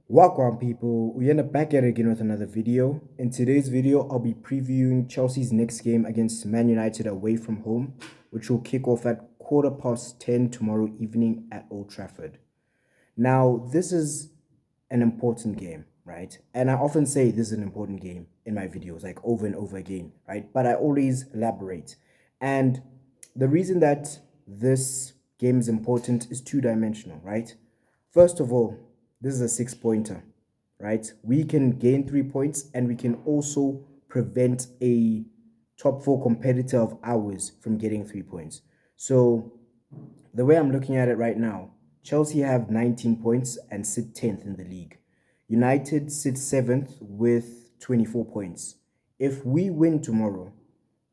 Welcome people, we end up back at it again with another video. In today's video, I'll be previewing Chelsea's next game against Man United away from home, which will kick off at 10:15 tomorrow evening at Old Trafford. Now, this is an important game, right? And I often say this is an important game in my videos, like over and over again, right? But I always elaborate. And the reason that this game is important is two-dimensional, right? First of all, this is a six-pointer, right? We can gain 3 points and we can also prevent a top four competitor of ours from getting 3 points. So the way I'm looking at it right now, Chelsea have 19 points and sit 10th in the league. United sit 7th with 24 points. If we win tomorrow,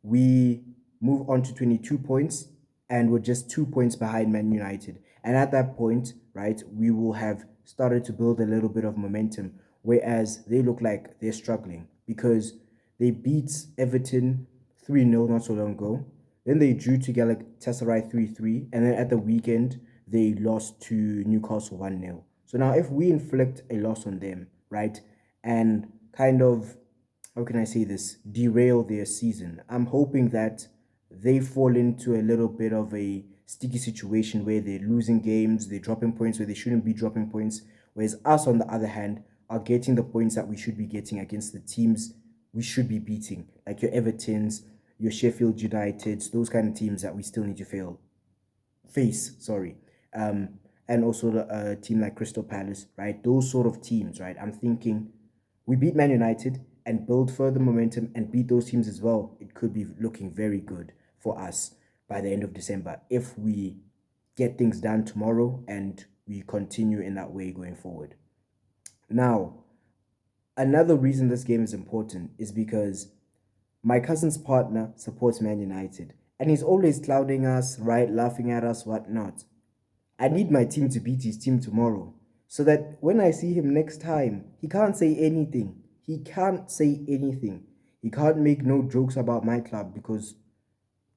we move on to 22 points and we're just 2 points behind Man United. And at that point, right, we will have started to build a little bit of momentum, whereas they look like they're struggling because they beat Everton 3-0 not so long ago. Then they drew to Galatasaray 3-3, and then at the weekend they lost to Newcastle 1-0. So now if we inflict a loss on them, right, and kind of, how can I say this, derail their season, I'm hoping that they fall into a little bit of a sticky situation where they're losing games, they're dropping points where they shouldn't be dropping points, whereas us, on the other hand, are getting the points that we should be getting against the teams we should be beating, like your Evertons, your Sheffield Uniteds, those kind of teams that we still need to face, sorry. And also a team like Crystal Palace, right? Those sort of teams, right? I'm thinking we beat Man United and build further momentum and beat those teams as well. It could be looking very good for us by the end of December if we get things done tomorrow and we continue in that way going forward. Now, another reason this game is important is because my cousin's partner supports Man United and he's always clouding us, right? Laughing at us, whatnot. I need my team to beat his team tomorrow so that when I see him next time, he can't say anything. He can't say anything. He can't make no jokes about my club because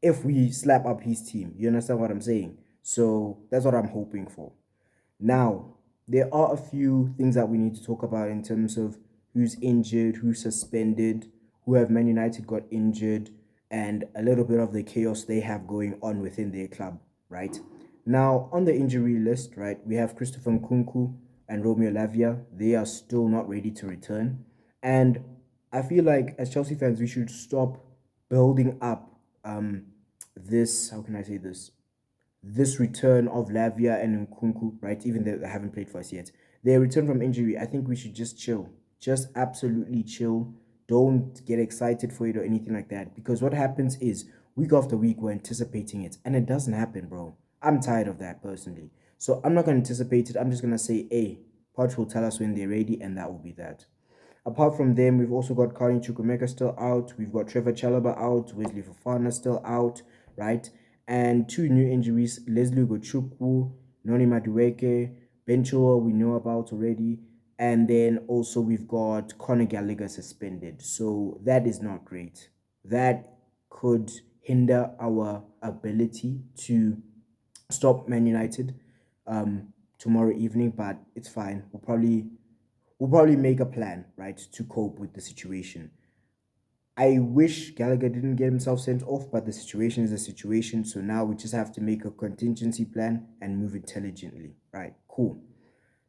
if we slap up his team, you understand what I'm saying? So that's what I'm hoping for. Now, there are a few things that we need to talk about in terms of who's injured, who's suspended, who have Man United got injured, and a little bit of the chaos they have going on within their club, right? Now, on the injury list, right, we have Christopher Nkunku and Romeo Lavia. They are still not ready to return. And I feel like as Chelsea fans, we should stop building up this, how can I say this return of Lavia and Nkunku, right? Even though they haven't played for us yet. Their return from injury, I think we should just chill. Just absolutely chill. Don't get excited for it or anything like that. Because what happens is week after week we're anticipating it. And it doesn't happen, bro. I'm tired of that personally. So I'm not gonna anticipate it. I'm just gonna say, hey, Poch will tell us when they're ready, and that will be that. Apart from them, we've also got Carney Chukwemeka still out. We've got Trevor Chalobah out. Wesley Fofana still out, right? And two new injuries, Leslie Gochukwu, Noni Madueke, Ben Chilwell we know about already. And then also we've got Conor Gallagher suspended. So that is not great. That could hinder our ability to stop Man United tomorrow evening, but it's fine. We'll probably make a plan, right, to cope with the situation. I wish Gallagher didn't get himself sent off, but the situation is a situation. So now we just have to make a contingency plan and move intelligently. Right, cool.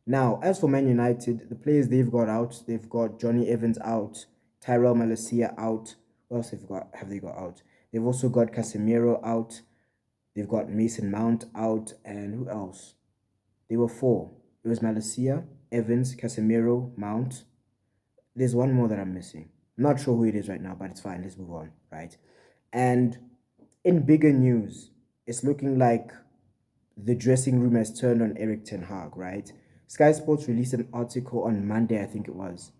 Now, as for Man United, the players they've got out, they've got Johnny Evans out, Tyrell Malacia out. What else have they got out? They've also got Casemiro out. They've got Mason Mount out, and who else? They were four. It was Malacia, Evans, Casemiro, Mount. There's one more that I'm missing. I'm not sure who it is right now, but it's fine. Let's move on, right? And in bigger news, it's looking like the dressing room has turned on Eric Ten Hag, right? Sky Sports released an article on Monday, I think it was,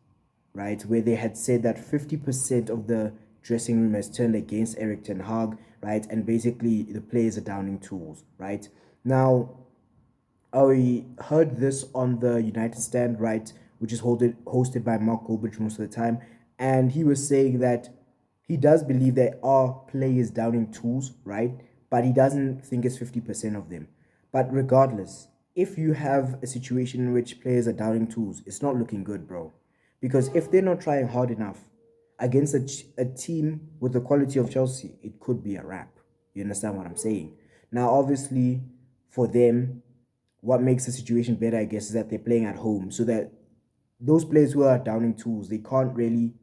right, where they had said that 50% of the dressing room has turned against Eric Ten Hag, right? And basically the players are downing tools, right? Now, I heard this on the United Stand, right, which is hosted by Mark Goldbridge most of the time, and he was saying that he does believe there are players downing tools, right, but he doesn't think it's 50% of them. But regardless, if you have a situation in which players are downing tools, it's not looking good, bro. Because if they're not trying hard enough against a team with the quality of Chelsea, it could be a wrap. You understand what I'm saying? Now, obviously, for them, what makes the situation better, I guess, is that they're playing at home, so that those players who are downing tools, they can't really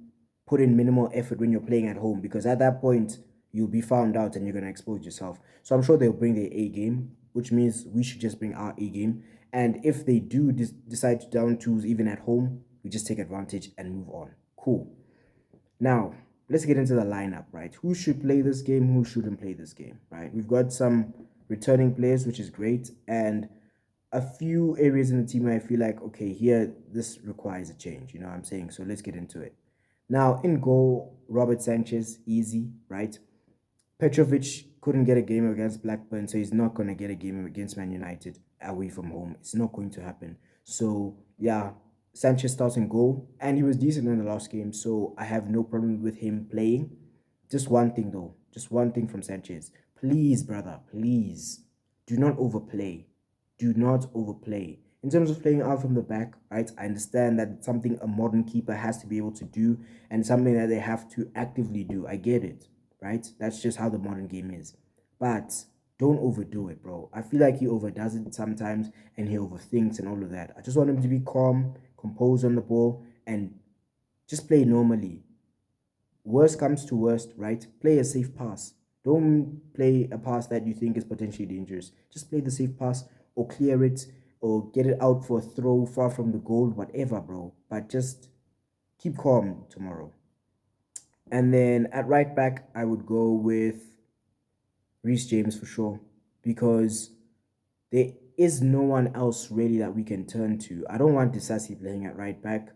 put in minimal effort when you're playing at home, because at that point you'll be found out and you're going to expose yourself. So I'm sure they'll bring their A game, which means we should just bring our A game. And if they do decide to down tools even at home, we just take advantage and move on. Cool. Now, let's get into the lineup, right? Who should play this game? Who shouldn't play this game, right? We've got some returning players, which is great, and a few areas in the team where I feel like, okay, here, this requires a change. You know what I'm saying? So let's get into it. Now, in goal, Robert Sanchez, easy, right? Petrovic couldn't get a game against Blackburn, so he's not going to get a game against Man United away from home. It's not going to happen. So, yeah, Sanchez starts in goal, and he was decent in the last game, so I have no problem with him playing. Just one thing, though. Just one thing from Sanchez. Please, brother, please, do not overplay. Do not overplay. In terms of playing out from the back, right, I understand that it's something a modern keeper has to be able to do and something that they have to actively do. I get it, right? That's just how the modern game is. But don't overdo it, bro. I feel like he overdoes it sometimes and he overthinks and all of that. I just want him to be calm, composed on the ball, and just play normally. Worst comes to worst, right? Play a safe pass. Don't play a pass that you think is potentially dangerous. Just play the safe pass or clear it or get it out for a throw far from the goal, whatever, bro. But just keep calm tomorrow. And then at right back, I would go with Reece James for sure, because there is no one else really that we can turn to. I don't want Disasi playing at right back,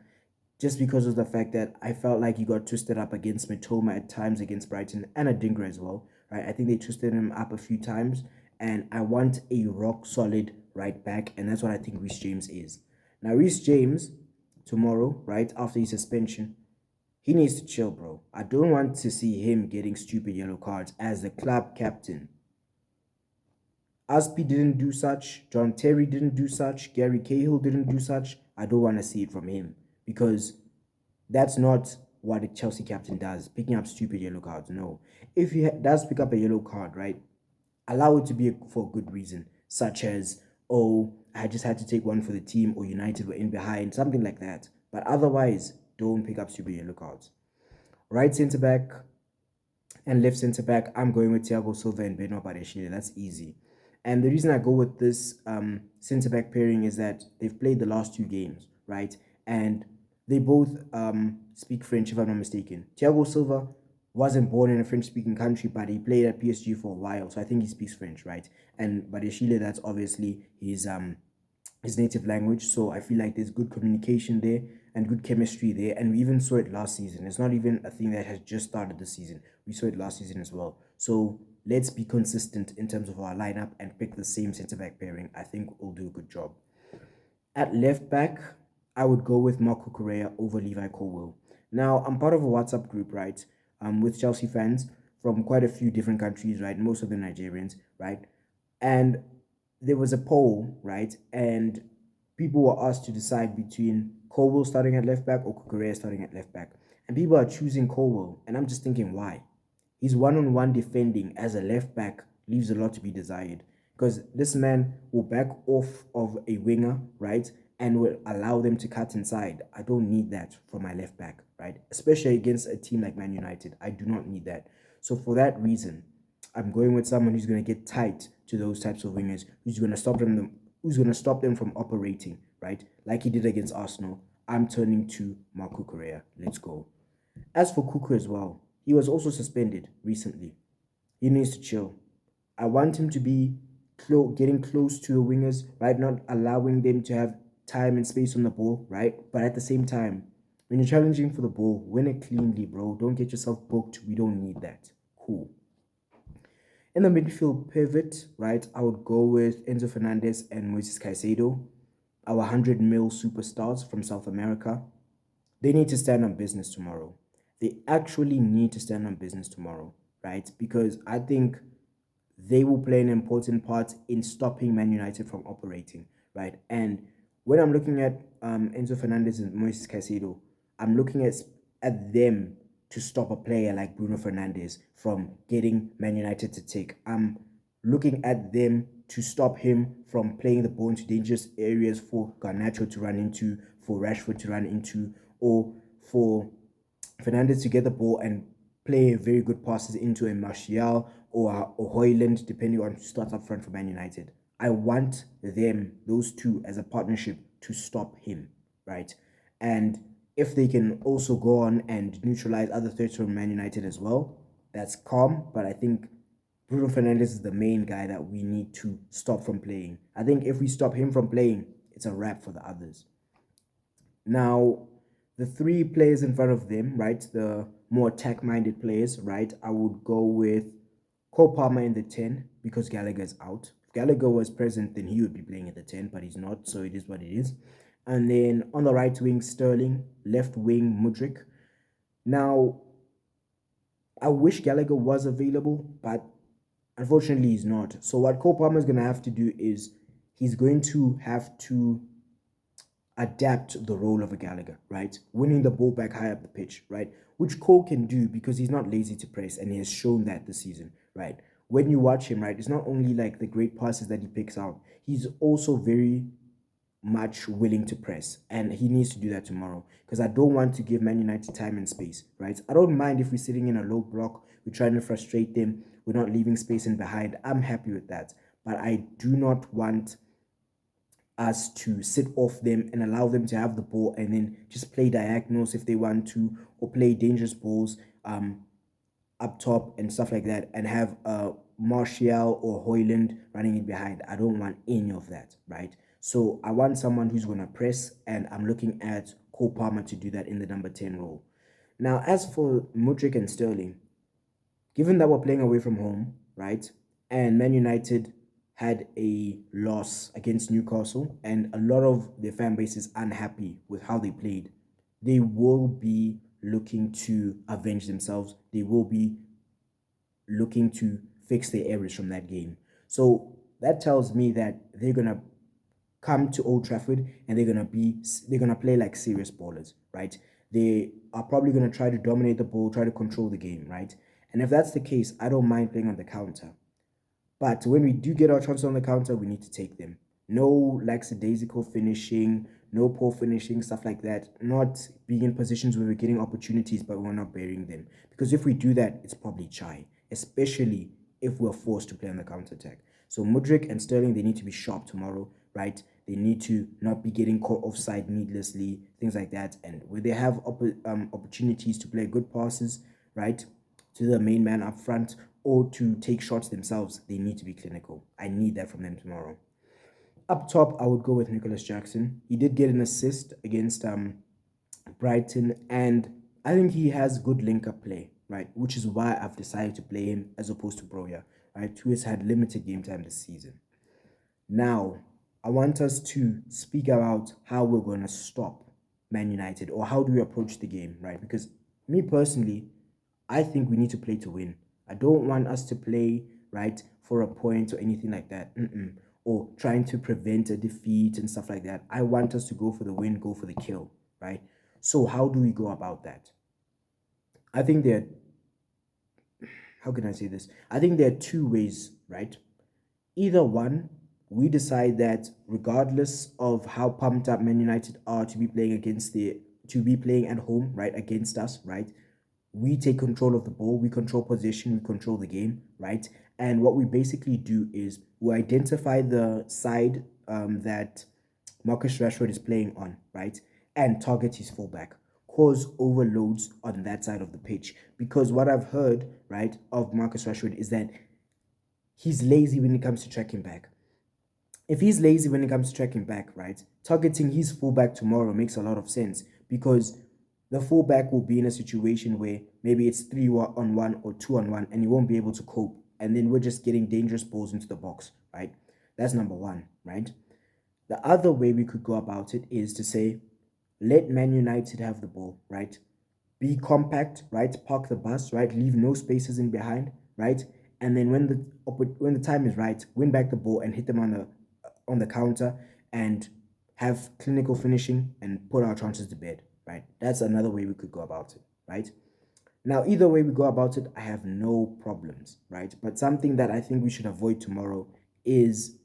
just because of the fact that I felt like he got twisted up against Matoma at times against Brighton and Adingra as well, right? I think they twisted him up a few times, and I want a rock solid right back, and that's what I think Reece James is. Now, Reece James, tomorrow, right, after his suspension, he needs to chill, bro. I don't want to see him getting stupid yellow cards as the club captain. Aspi didn't do such, John Terry didn't do such, Gary Cahill didn't do such. I don't want to see it from him, because that's not what a Chelsea captain does, picking up stupid yellow cards. No. If he does pick up a yellow card, right, allow it to be for a good reason, such as, oh, I just had to take one for the team, or United were in behind, something like that. But otherwise, don't pick up stupid yellow cards. Right centre back and left centre back, I'm going with Thiago Silva and Beno Bareshile. That's easy. And the reason I go with this centre back pairing is that they've played the last two games, right? And they both speak French, if I'm not mistaken. Thiago Silva wasn't born in a French-speaking country, but he played at PSG for a while, so I think he speaks French, right? And Bareshile, that's obviously his native language. So I feel like there's good communication there and good chemistry there. And we even saw it last season. It's not even a thing that has just started this season. We saw it last season as well. So let's be consistent in terms of our lineup and pick the same centre back pairing. I think we'll do a good job. At left back, I would go with Marco Correa over Levi Colwill. Now, I'm part of a WhatsApp group, right, with Chelsea fans from quite a few different countries, right, most of them Nigerians, right, and there was a poll, right, and people were asked to decide between Colwill starting at left back or Correa starting at left back, and people are choosing Colwill, and I'm just thinking, why? His one-on-one defending as a left back leaves a lot to be desired, because this man will back off of a winger, right, and will allow them to cut inside. I don't need that from my left back, right, especially against a team like Man United. I do not need that. So for that reason, I'm going with someone who's going to get tight to those types of wingers, who's going to stop them from operating, right, like he did against Arsenal. I'm turning to Marco Correa. Let's go. As for Kuku as well, he was also suspended recently. He needs to chill. I want him to be getting close to the wingers, right? Not allowing them to have time and space on the ball, right? But at the same time, when you're challenging for the ball, win it cleanly, bro. Don't get yourself booked. We don't need that. Cool. In the midfield pivot, right, I would go with Enzo Fernandez and Moises Caicedo, our 100 mil superstars from South America. They need to stand on business tomorrow. They actually need to stand on business tomorrow, right? Because I think they will play an important part in stopping Man United from operating, right? And when I'm looking at Enzo Fernandez and Moises Caicedo, I'm looking at them to stop a player like Bruno Fernandes from getting Man United to take. I'm looking at them to stop him from playing the ball into dangerous areas for Garnacho to run into, for Rashford to run into, or for Fernandes to get the ball and play very good passes into a Martial or Hoyland, depending on who starts up front for Man United. I want them, those two, as a partnership to stop him, right? And if they can also go on and neutralize other threats from Man United as well, that's calm. But I think Bruno Fernandes is the main guy that we need to stop from playing. I think if we stop him from playing, it's a wrap for the others. Now, the three players in front of them, right, the more attack-minded players, right, I would go with Cole Palmer in the 10 because Gallagher is out. If Gallagher was present, then he would be playing at the 10, but he's not, so it is what it is. And then on the right wing, Sterling, left wing, Mudryk. Now, I wish Gallagher was available, but unfortunately he's not. So what Cole Palmer is going to have to do is he's going to have to adapt the role of a Gallagher, right? Winning the ball back high up the pitch, right? Which Cole can do because he's not lazy to press and he has shown that this season, right? When you watch him, right, it's not only like the great passes that he picks out, he's also very much willing to press, and he needs to do that tomorrow because I don't want to give Man United time and space, right? I don't mind if we're sitting in a low block, we're trying to frustrate them, we're not leaving space in behind. I'm happy with that, but I do not want us to sit off them and allow them to have the ball and then just play diagonals if they want to, or play dangerous balls up top and stuff like that, and have Martial or Hoyland running in behind. I don't want any of that, right? So I want someone who's going to press, and I'm looking at Cole Palmer to do that in the number 10 role. Now, as for Mudryk and Sterling, given that we're playing away from home, right, and Man United had a loss against Newcastle, and a lot of their fan base is unhappy with how they played, they will be looking to avenge themselves. They will be looking to fix their errors from that game. So that tells me that they're gonna come to Old Trafford and they're gonna play like serious ballers, right? They are probably gonna try to dominate the ball, try to control the game, right? And if that's the case, I don't mind playing on the counter. But when we do get our chances on the counter, we need to take them. No lackadaisical finishing, no poor finishing, stuff like that. Not being in positions where we're getting opportunities, but we're not bearing them. Because if we do that, it's probably chai, especially if we're forced to play on the counter attack. So Mudryk and Sterling, they need to be sharp tomorrow, right? They need to not be getting caught offside needlessly, things like that. And where they have opportunities to play good passes, right, to the main man up front, or to take shots themselves, they need to be clinical. I need that from them tomorrow. Up top, I would go with Nicholas Jackson. He did get an assist against Brighton, and I think he has good link-up play, right? Which is why I've decided to play him as opposed to Broya, right? Who has had limited game time this season. Now, I want us to speak about how we're going to stop Man United, or how do we approach the game, right? Because me personally, I think we need to play to win. I don't want us to play, right, for a point or anything like that. Or trying to prevent a defeat and stuff like that. I want us to go for the win, go for the kill, right? So how do we go about that? I think how can I say this? I think there are two ways, right? Either one, we decide that regardless of how pumped up Man United are to be playing to be playing at home, right, against us, right, we take control of the ball, we control position, we control the game, right? And what we basically do is we identify the side that Marcus Rashford is playing on, right? And target his fullback, cause overloads on that side of the pitch. Because what I've heard, right, of Marcus Rashford is that he's lazy when it comes to tracking back. If he's lazy when it comes to tracking back, right, targeting his fullback tomorrow makes a lot of sense, because the fullback will be in a situation where maybe it's 3-on-1 or 2-on-1 and he won't be able to cope. And then we're just getting dangerous balls into the box, right? That's number one, right? The other way we could go about it is to say, let Man United have the ball, right? Be compact, right? Park the bus, right? Leave no spaces in behind, right? And then when the time is right, win back the ball and hit them on the counter and have clinical finishing and put our chances to bed, right? That's another way we could go about it, right? Now, either way we go about it, I have no problems, right? But something that I think we should avoid tomorrow is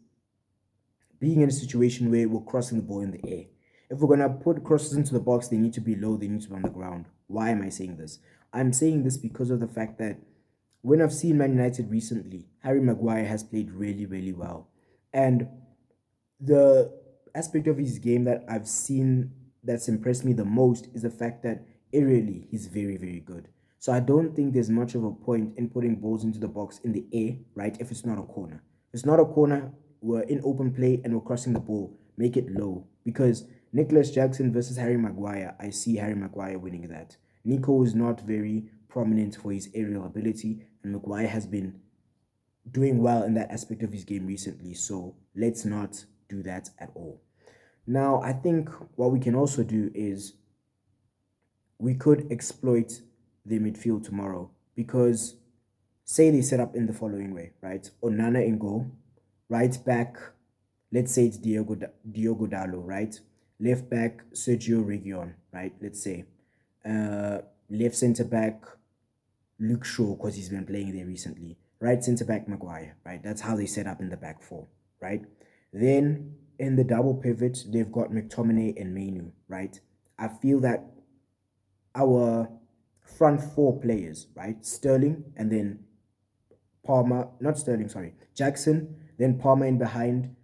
being in a situation where we're crossing the ball in the air. If we're going to put crosses into the box, they need to be low, they need to be on the ground. Why am I saying this? I'm saying this because of the fact that when I've seen Man United recently, Harry Maguire has played really, really well. And the aspect of his game that I've seen that's impressed me the most is the fact that aerially he's very, very good. So I don't think there's much of a point in putting balls into the box in the air, right? If it's not a corner. If it's not a corner, we're in open play and we're crossing the ball. Make it low. Because Nicholas Jackson versus Harry Maguire, I see Harry Maguire winning that. Nico is not very prominent for his aerial ability, and Maguire has been doing well in that aspect of his game recently. So let's not do that at all. Now, I think what we can also do is we could exploit the midfield tomorrow because say they set up in the following way, right? Onana in goal, right back, let's say it's Diogo Dallo, right? Left back, Sergio Reguilon, right? Let's say. Left centre back, Luke Shaw, because he's been playing there recently. Right centre back, Maguire, right? That's how they set up in the back four, right? Then in the double pivot, they've got McTominay and Mainu, right? I feel that our front four players, right? Sterling and then Palmer, not Sterling, sorry, Jackson, then Palmer in behind,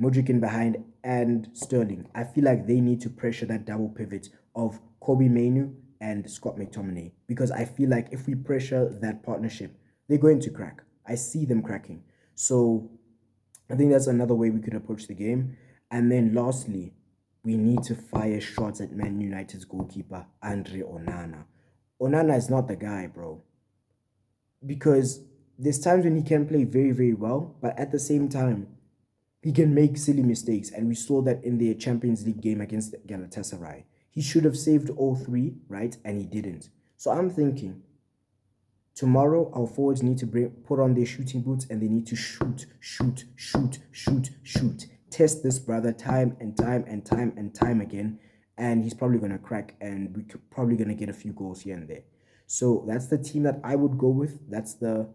Modric in behind, and Sterling. I feel like they need to pressure that double pivot of Kobe Mainu and Scott McTominay because I feel like if we pressure that partnership, they're going to crack. I see them cracking. So I think that's another way we could approach the game. And then lastly, we need to fire shots at Man United's goalkeeper, Andre Onana. Onana is not the guy, bro. Because there's times when he can play very, very well, but at the same time, he can make silly mistakes. And we saw that in the Champions League game against Galatasaray. He should have saved all three, right? And he didn't. So I'm thinking, tomorrow, our forwards need to put on their shooting boots and they need to shoot, shoot, shoot, shoot, shoot. Test this brother time and time and time and time again. And he's probably going to crack and we're probably going to get a few goals here and there. So that's the team that I would go with. That's the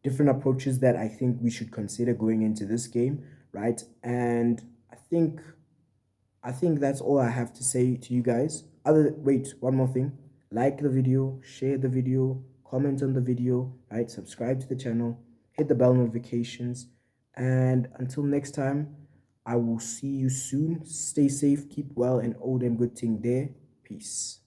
different approaches that I think we should consider going into this game, right? And I think that's all I have to say to you guys. Wait, one more thing. Like the video, share the video, comment on the video, right? Subscribe to the channel, hit the bell notifications. And until next time, I will see you soon. Stay safe, keep well, and all them good thing there. Peace.